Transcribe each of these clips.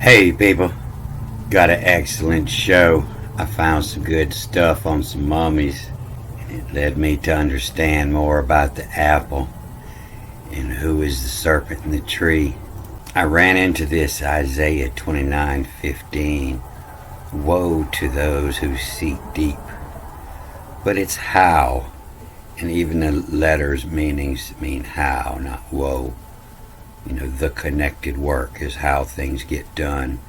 Hey people, got an excellent show. I found some good stuff on some mummies. It led me to understand more about the apple and who is the serpent in the tree. I ran into this Isaiah 29:15. Woe to those who seek deep. But it's how, and even the letters meanings mean how, not woe. The connected work is how things get done.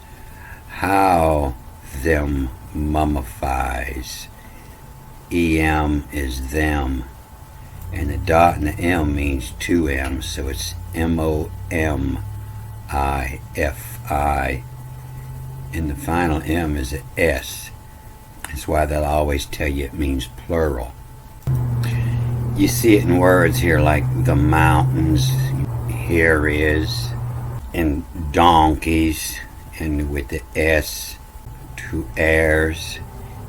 How them mummifies. EM is them. And the dot and the M means two M's, so it's MOMIFI. And the final M is an S. That's why they'll always tell you it means plural. You see it in words here like the mountains, here is, and donkeys, and with the S, to heirs,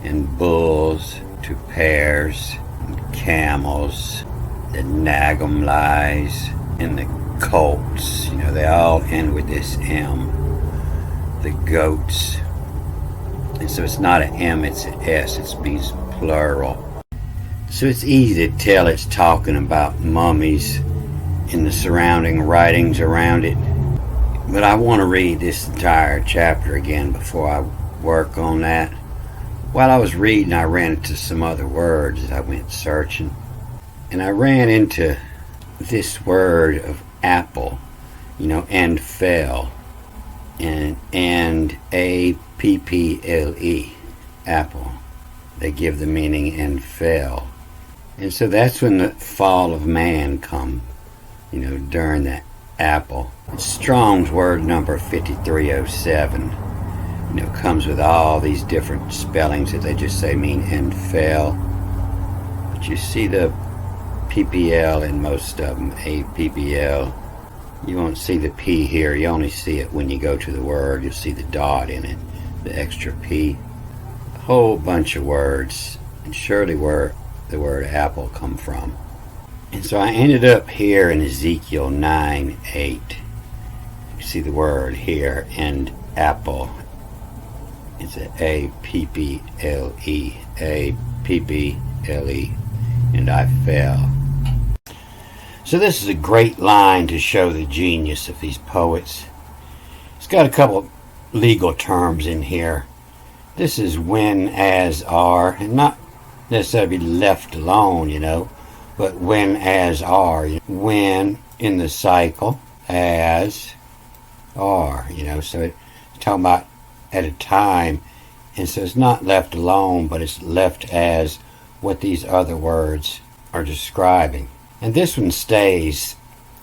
and bulls, to pairs, and camels, the nagamlies, and the colts. They all end with this M. The goats. And so it's not an M, it's an S. It means plural. So it's easy to tell it's talking about mummies in the surrounding writings around it. But I want to read this entire chapter again before I work on that. While I was reading, I ran into some other words as I went searching. And I ran into this word of apple, and fell. And APPLE, apple. They give the meaning and fell. And so that's when the fall of man come, during that apple. It's Strong's word number 5307. Comes with all these different spellings that they just say mean and fell. But you see the PPL in most of them, APPL. You won't see the P here. You only see it when you go to the word. You'll see the dot in it, the extra P. A whole bunch of words, and surely where the word apple come from. And so I ended up here in Ezekiel 9:8. You see the word here, and apple. It's a APPLE, APPLE, and I fell. So this is a great line to show the genius of these poets. It's got a couple legal terms in here. This is when, as, are, and not necessarily left alone, but when, as, are. When in the cycle, as, are, so it's talking about at a time, and so it's not left alone, but it's left as what these other words are describing. And this one stays,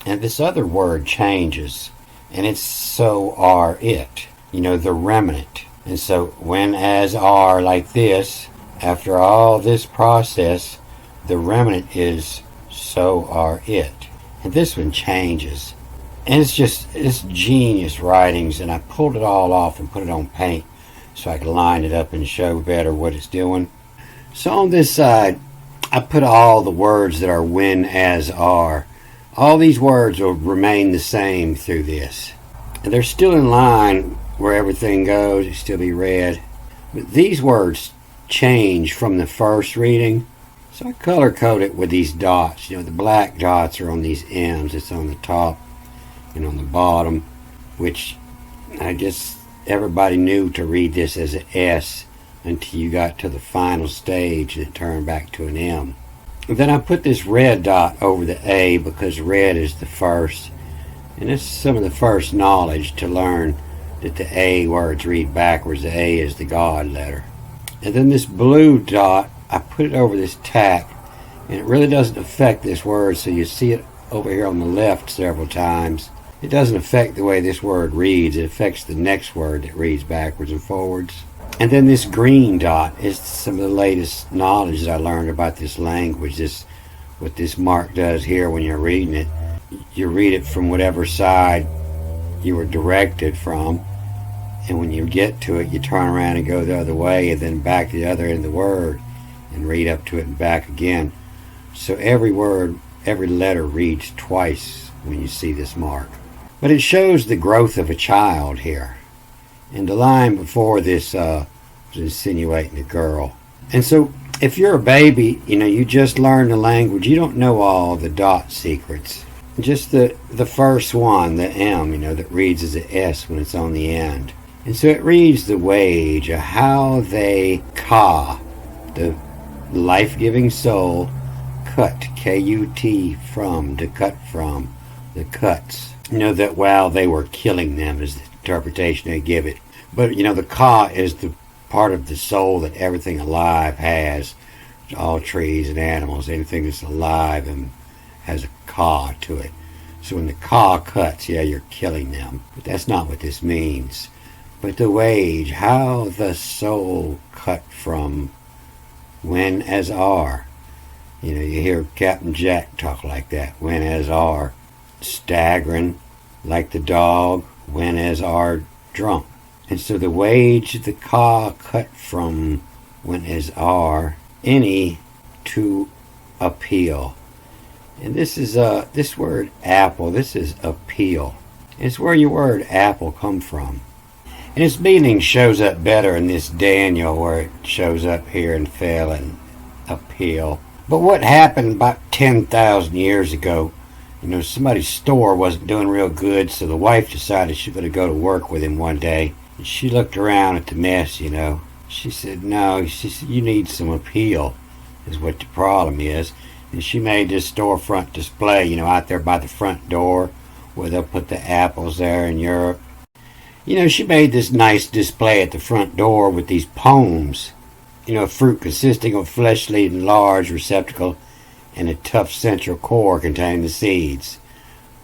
and this other word changes, and it's so are it, the remnant. And so when, as, are like this, after all this process, the remnant is so are it. And this one changes. And it's genius writings, and I pulled it all off and put it on paint so I could line it up and show better what it's doing. So on this side, I put all the words that are when, as, are. All these words will remain the same through this. And they're still in line where everything goes. It still be read. But these words change from the first reading. So I color code it with these dots. The black dots are on these M's. It's on the top and on the bottom, which I guess everybody knew to read this as an S until you got to the final stage and it turned back to an M. And then I put this red dot over the A because red is the first, and it's some of the first knowledge to learn that the A words read backwards. The A is the God letter. And then this blue dot, I put it over this tack, and it really doesn't affect this word, so you see it over here on the left several times. It doesn't affect the way this word reads. It affects the next word that reads backwards and forwards. And then this green dot is some of the latest knowledge that I learned about this language. What this mark does here when you're reading it. You read it from whatever side you were directed from, and when you get to it, you turn around and go the other way, and then back to the other end of the word, and read up to it and back again. So every word, every letter reads twice when you see this mark. But it shows the growth of a child here. And the line before this was insinuating a girl. And so if you're a baby, you just learn the language. You don't know all the dot secrets. Just the first one, the M, that reads as an S when it's on the end. And so it reads the wage of how they ka, the life-giving soul, cut, K-U-T, from, to cut from, the cuts. That while they were killing them is the interpretation they give it. But, the ka is the part of the soul that everything alive has. All trees and animals, anything that's alive and has a ka to it. So when the ka cuts, you're killing them. But that's not what this means. But the wage, how the soul cut from, when as are. You hear Captain Jack talk like that, when as are. Staggering, like the dog, when as are drunk. And so the wage, the ka cut from, when as are, any to appeal. And this is this word apple, this is appeal. It's where your word apple come from. And its meaning shows up better in this Daniel, where it shows up here in fell and appeal. But what happened about 10,000 years ago, somebody's store wasn't doing real good, so the wife decided she was going to go to work with him one day. And she looked around at the mess, She said, no, she said, you need some appeal, is what the problem is. And she made this storefront display, out there by the front door, where they'll put the apples there in Europe. She made this nice display at the front door with these poems. Fruit consisting of fleshly and large receptacle and a tough central core containing the seeds,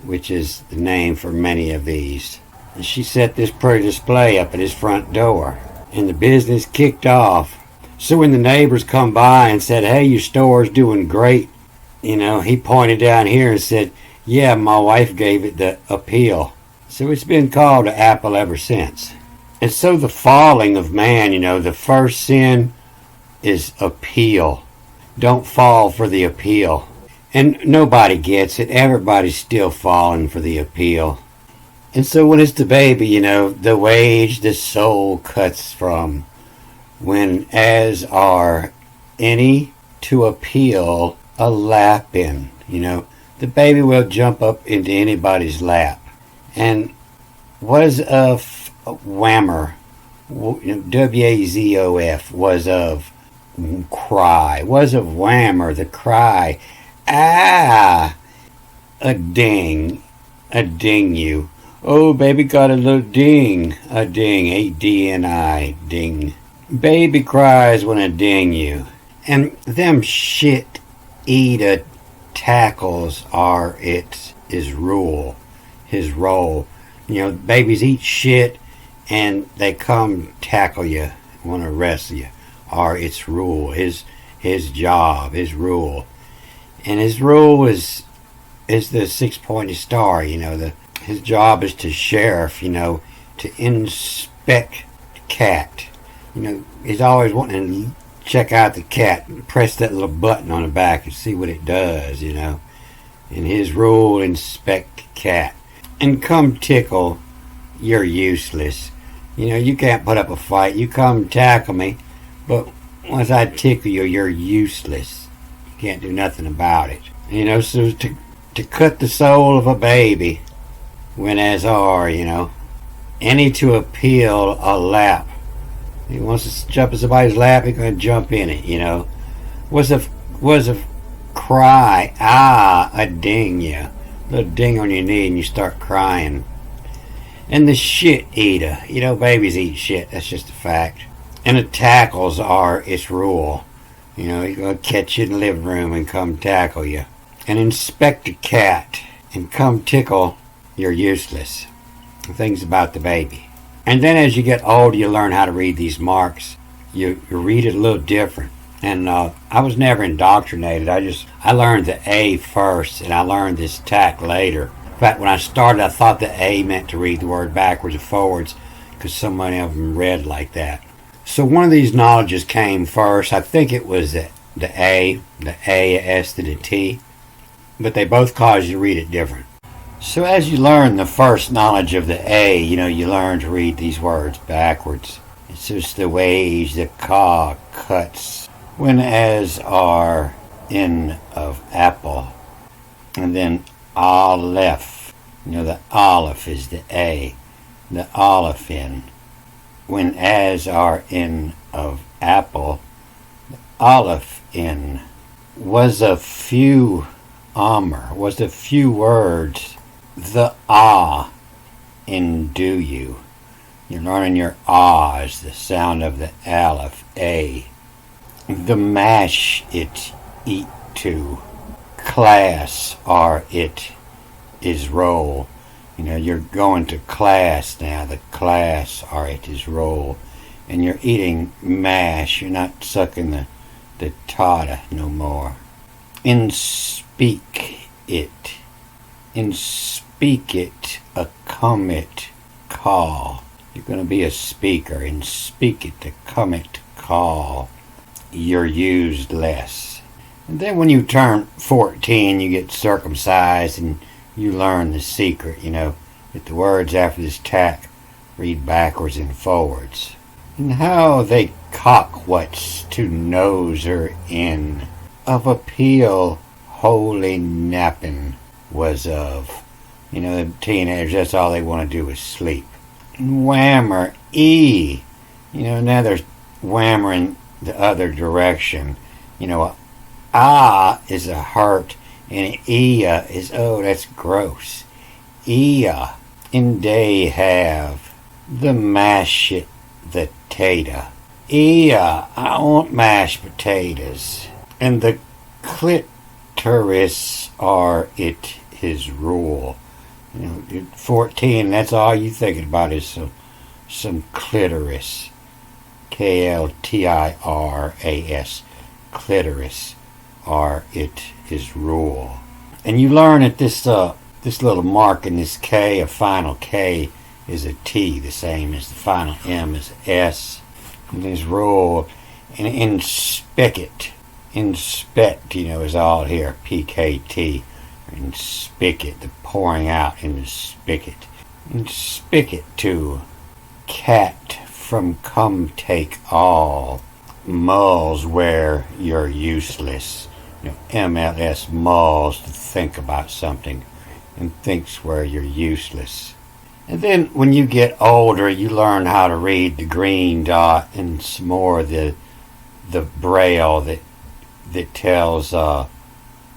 which is the name for many of these. And she set this pretty display up at his front door, and the business kicked off. So when the neighbors come by and said, hey, your store's doing great, he pointed down here and said, yeah, my wife gave it the appeal. So it's been called an apple ever since. And so the falling of man, the first sin is appeal. Don't fall for the appeal. And nobody gets it. Everybody's still falling for the appeal. And so when it's the baby, the wage the soul cuts from, when as are any to appeal a lap in, the baby will jump up into anybody's lap. And was of whammer, W-A-Z-O-F, was of cry, was of whammer, the cry, a ding you. Oh, baby got a little ding, A-D-N-I, ding. Baby cries when I ding you. And them shit eater tackles are his rule, his role. Babies eat shit and they come tackle you, want to wrestle you, are its rule, his job, his rule. And his rule is the six-pointed star, his job is to sheriff, to inspect the cat. He's always wanting to check out the cat, press that little button on the back and see what it does, And his rule, inspect the cat. And come tickle, you're useless. You can't put up a fight. You come tackle me, but once I tickle you, you're useless. You can't do nothing about it. So to cut the soul of a baby, when as are, any to appeal a lap. He wants to jump in somebody's lap, he's going to jump in it, Was a cry, a ding you. Little ding on your knee and you start crying. And the shit eater. Babies eat shit. That's just a fact. And the tackles are its rule. He's going to catch you in the living room and come tackle you. And inspect a cat and come tickle, you're useless. Things about the baby. And then as you get older, you learn how to read these marks. You read it a little different. And I was never indoctrinated. I learned the A first, and I learned this tack later. In fact, when I started, I thought the A meant to read the word backwards and forwards, because so many of them read like that. So one of these knowledges came first. I think it was the A, S to the T. But they both cause you to read it different. So as you learn the first knowledge of the A, you learn to read these words backwards. It's just the ways the ka cuts when as are in of apple. And then aleph. The aleph is the A. The aleph in. When as are in of apple, the aleph in was a few was a few words. The ah in do you. You're learning your ah is the sound of the aleph, A. The mash it, eat to. Class are it is roll. You're going to class now. The class are it is roll. And you're eating mash. You're not sucking the tata no more. In speak it. In speak it, a come it, call. You're going to be a speaker. In speak it, to come it, call. You're used less. And then when you turn 14, you get circumcised and you learn the secret, that the words after this tack read backwards and forwards. And how they cock what's to nose her in. Of appeal, holy napping was of. The teenagers, that's all they want to do is sleep. And whammer, E. Now they're whammering the other direction. Ah is a hurt, and Ia is, oh, that's gross. Ia, in day have, the mash it, the tater. Ia, I want mashed potatoes. And the clitoris are it his rule. 14, that's all you thinking about is some clitoris. Kltiras, clitoris, are it his rule. And you learn that this little mark in this K, a final K, is a T, the same as the final M is S. And his rule, and inspect, is all here, PKT. And spigot, the pouring out in the spigot. And spigot to cat from come take all. Mulls where you're useless. MLS, mulls, to think about something. And thinks where you're useless. And then when you get older, you learn how to read the green dot and some more the braille that tells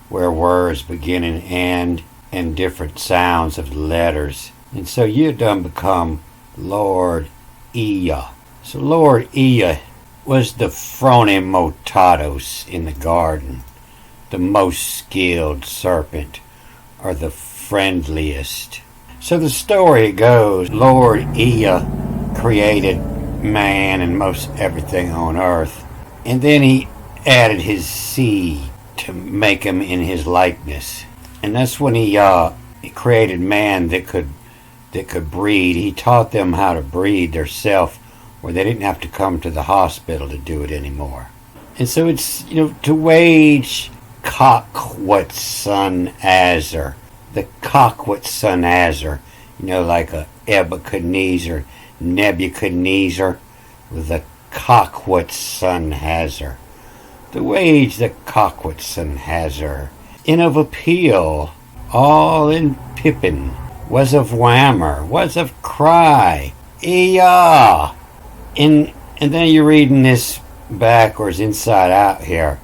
where words begin and end, and different sounds of the letters. And so you done become Lord Ea. So Lord Ea was the Phronimotatos in the garden, the most skilled serpent, or the friendliest. So the story goes, Lord Ea created man and most everything on earth, and then he added his seed to make him in his likeness. And that's when he created man that could breed. He taught them how to breed theirself, where they didn't have to come to the hospital to do it anymore. And so it's, to wage Cockwood son Azar. The Cockwood son Azar, like a Nebuchadnezzar, with the Cockwood son Hazar. The wage the Cockwood son Hazar. In of appeal, all in Pippin, was of whammer, was of cry, Eeyah! And then you're reading this backwards, inside out here.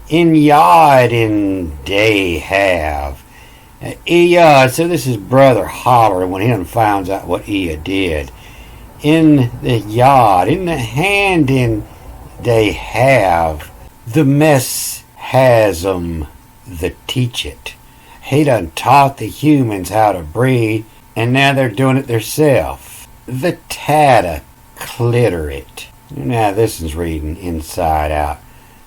In yard in day have. Eeyah, so this is Brother Holler when he done finds out what Eeyah did. In the yard, in the hand in they have. The mess has 'em the teach it. He done taught the humans how to breed, and now they're doing it theirself. The tata clitorit. Now this is reading inside out.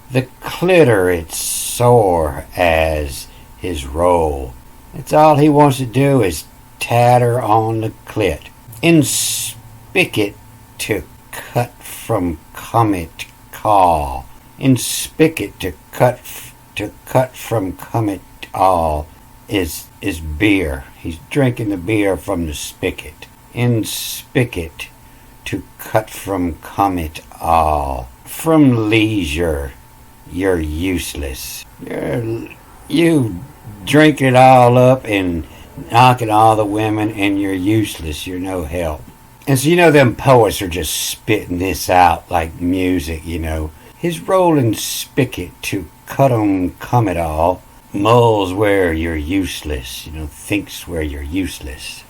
The clitorit sore as his roll. That's all he wants to do is tatter on the clit. In spigot to cut from comet call. In spigot to cut from comet all is is beer. He's drinking the beer from the spigot. In spigot, to cut from comet all. From leisure, you're useless. You drink it all up and knock at all the women, and you're useless. You're no help. And so, them poets are just spitting this out like music, His rolling spigot to cut 'em come it all. Mulls where you're useless, thinks where you're useless.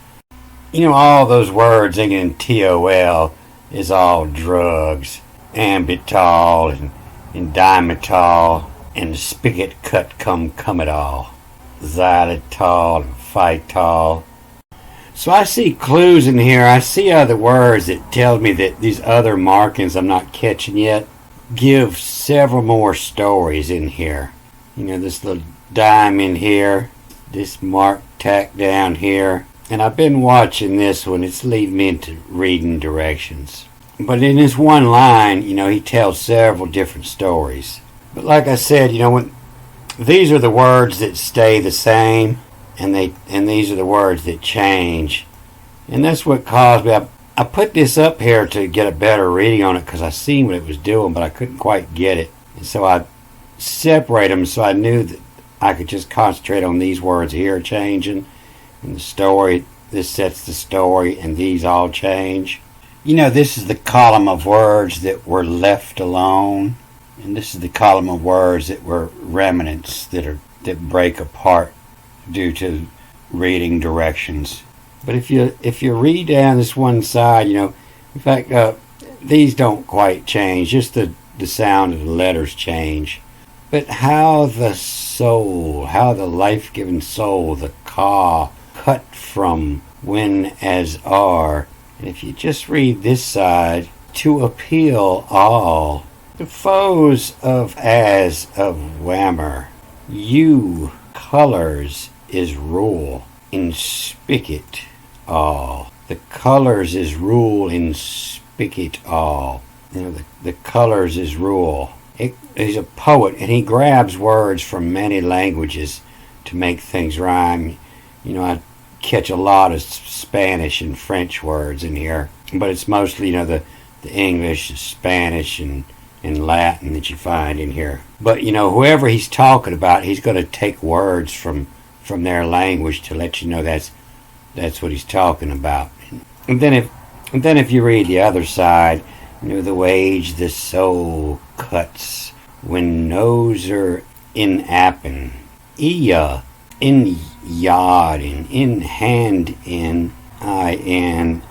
All those words in TOL is all drugs. Ambitol and dimetol and spigot cut come it all. Xylitol and phytol. So I see clues in here. I see other words that tell me that these other markings I'm not catching yet give several more stories in here. This little dime in here, this mark tacked down here. And I've been watching this one. It's leading me into reading directions. But in this one line, he tells several different stories. But like I said, when these are the words that stay the same, and these are the words that change. And that's what caused me. I put this up here to get a better reading on it because I seen what it was doing, but I couldn't quite get it. And so I separate them so I knew that I could just concentrate on these words here changing. And the story, this sets the story, and these all change. This is the column of words that were left alone. And this is the column of words that were remnants that break apart due to reading directions. But if you read down this one side, in fact, these don't quite change. Just the sound of the letters change. But how the soul, how the life-giving soul, the ka, cut from when as are. And if you just read this side, to appeal all, the foes of as of whammer, you colors is rule in spigot all. The colors is rule in spigot all. The colors is rule. He's a poet, and he grabs words from many languages to make things rhyme. I catch a lot of Spanish and French words in here, but it's mostly, the English, Spanish, and Latin that you find in here. But, whoever he's talking about, he's going to take words from their language to let you know that's what he's talking about. And then if you read the other side, the wage the soul cuts when nose are in appen, iya in yard in hand in INIYADN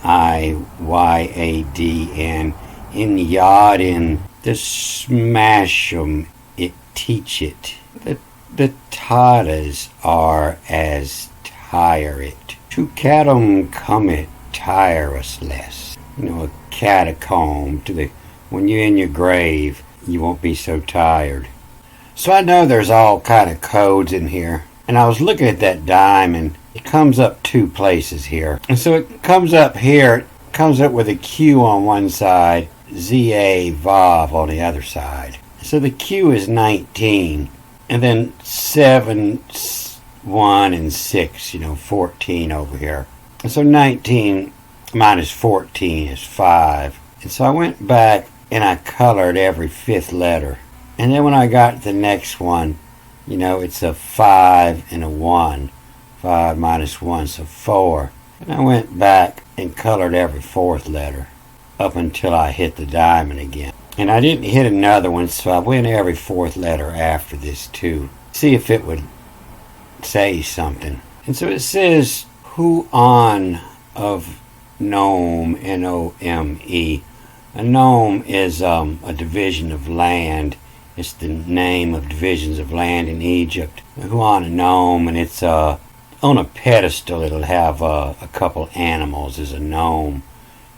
in yard in the smash 'em it teach it. The tatas are as tire it. To catum come it tire us less. A catacomb when you're in your grave, you won't be so tired. So I know there's all kind of codes in here. And I was looking at that dime, and it comes up two places here. And so it comes up here, it comes up with a Q on one side, ZA Vav on the other side. So the Q is 19, and then 7, 1, and 6, 14 over here. And so 19 minus 14 is 5. And so I went back and I colored every fifth letter. And then when I got to the next one, it's a 5 and a 1. 5 minus 1, so 4. And I went back and colored every fourth letter up until I hit the diamond again. And I didn't hit another one, so I went every fourth letter after this too. See if it would say something. And so it says, who on of Nome, Nome. A nome is a division of land. It's the name of divisions of land in Egypt. Who on a nome, and it's on a pedestal. It'll have a couple animals as a nome.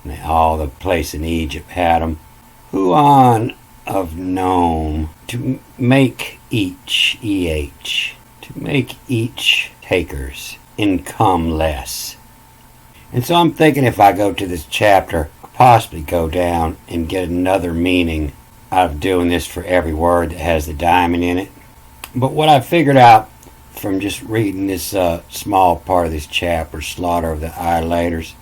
And all the place in Egypt had them. Who on of nome, to make each, EH, to make each takers income less. And so I'm thinking if I go to this chapter, I'll possibly go down and get another meaning out of doing this for every word that has the diamond in it. But what I figured out from just reading this small part of this chapter, Slaughter of the Idolaters,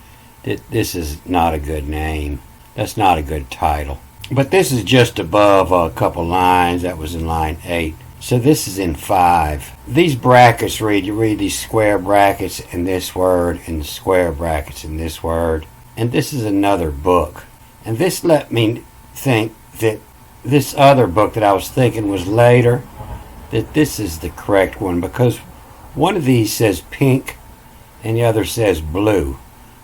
that this is not a good name. That's not a good title. But this is just above a couple lines. That was in line 8. So this is in 5. These brackets you read these square brackets in this word and square brackets in this word. And this is another book. And this let me think that this other book that I was thinking was later, that this is the correct one, because one of these says pink and the other says blue.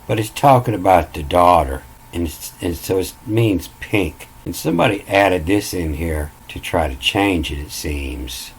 But it's talking about the daughter. And so it means pink. And somebody added this in here to try to change it seems.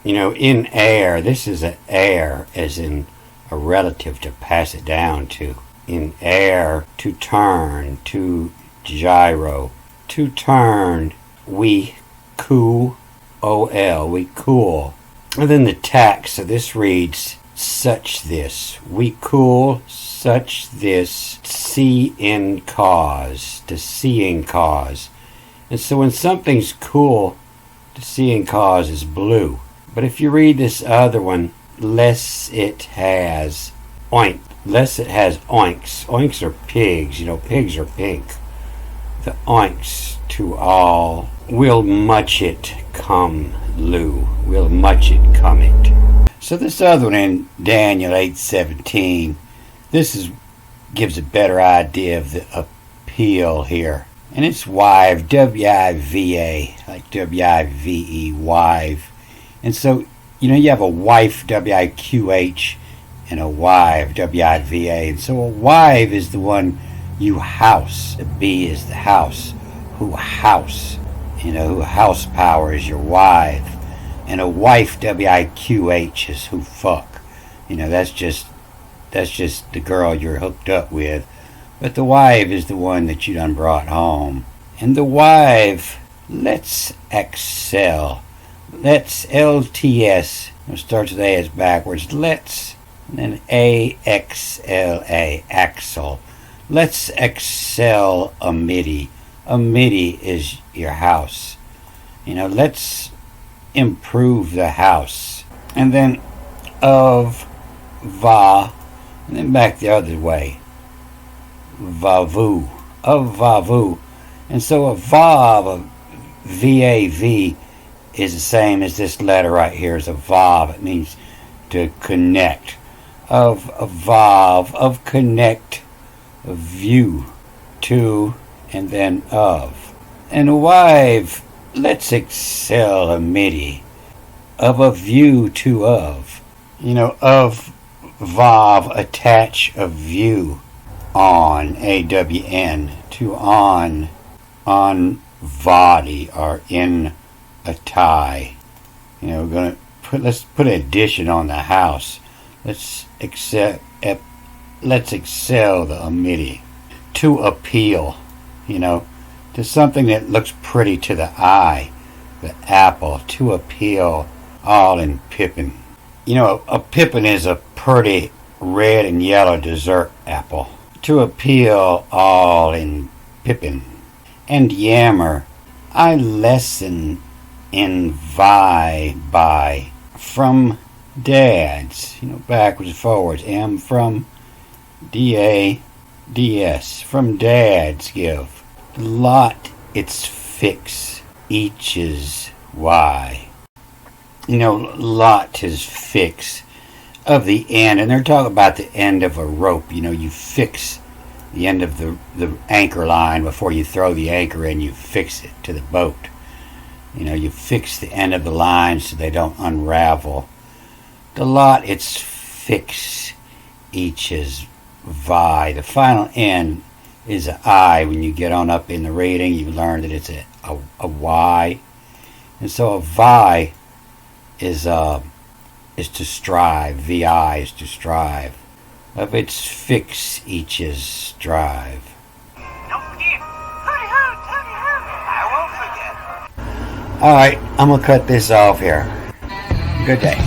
You know, in heir, this is an heir as in a relative to pass it down to. In heir, to turn, to gyro. To turn, we cool, O-L, we cool. And then the tax, so this reads, such this. We cool, such this, see in cause, to see in cause. And so when something's cool, the seeing cause is blue. But if you read this other one, less it has oink. Less it has oinks. Oinks are pigs. You know, pigs are pink. The oinks to all. Will much it come, Lou. Will much it come it. So this other one in Daniel 8:17, gives a better idea of the appeal here. And it's wive, W-I-V-A, like W-I-V-E, wive. And so, you know, you have a wife, W-I-Q-H, and a wive, W-I-V-A. And so a wive is the one you house. The B is the house. Who house. You know, who house power is your wife. And a wife, W-I-Q-H, is who fuck. You know, that's just the girl you're hooked up with. But the wife is the one that you done brought home. And the wife, let's excel. Let's, L-T-S. It starts with A as backwards. Let's, and then A-X-L-A, Axel. Let's excel a midi. A midi is your house. You know, let's improve the house. And then of, va, and then back the other way. Vavu, of vavu. And so a vav, V-A-V, is the same as this letter right here is a vav. It means to connect. Of a vav, of connect, of view, to, and then of. And a wife, let's excel a midi. Of a view to of. You know, of vav, attach a view. On, A-W-N, to on body, or in a tie. You know, let's put an addition on the house. Let's excel the midi. To appeal, you know, to something that looks pretty to the eye. The apple, to appeal, all in pippin. You know, a pippin is a pretty red and yellow dessert apple. To appeal, all in pippin. And yammer, I lesson in by from dads, you know, backwards and forwards. M from D-A-D-S, from dads give. Lot, it's fix, each is Y. You know, lot is fix. Of the end, and they're talking about the end of a rope. You know, you fix the end of the anchor line before you throw the anchor in. You fix it to the boat. You know, you fix the end of the line so they don't unravel. The lot, it's fix, each is vi. The final end is an I. When you get on up in the reading, you learn that it's a Y. And so a vi is to strive. VI is to strive. Of its fix, each is strive. Don't forget. I won't forget. Alright, I'm going to cut this off here. Good day.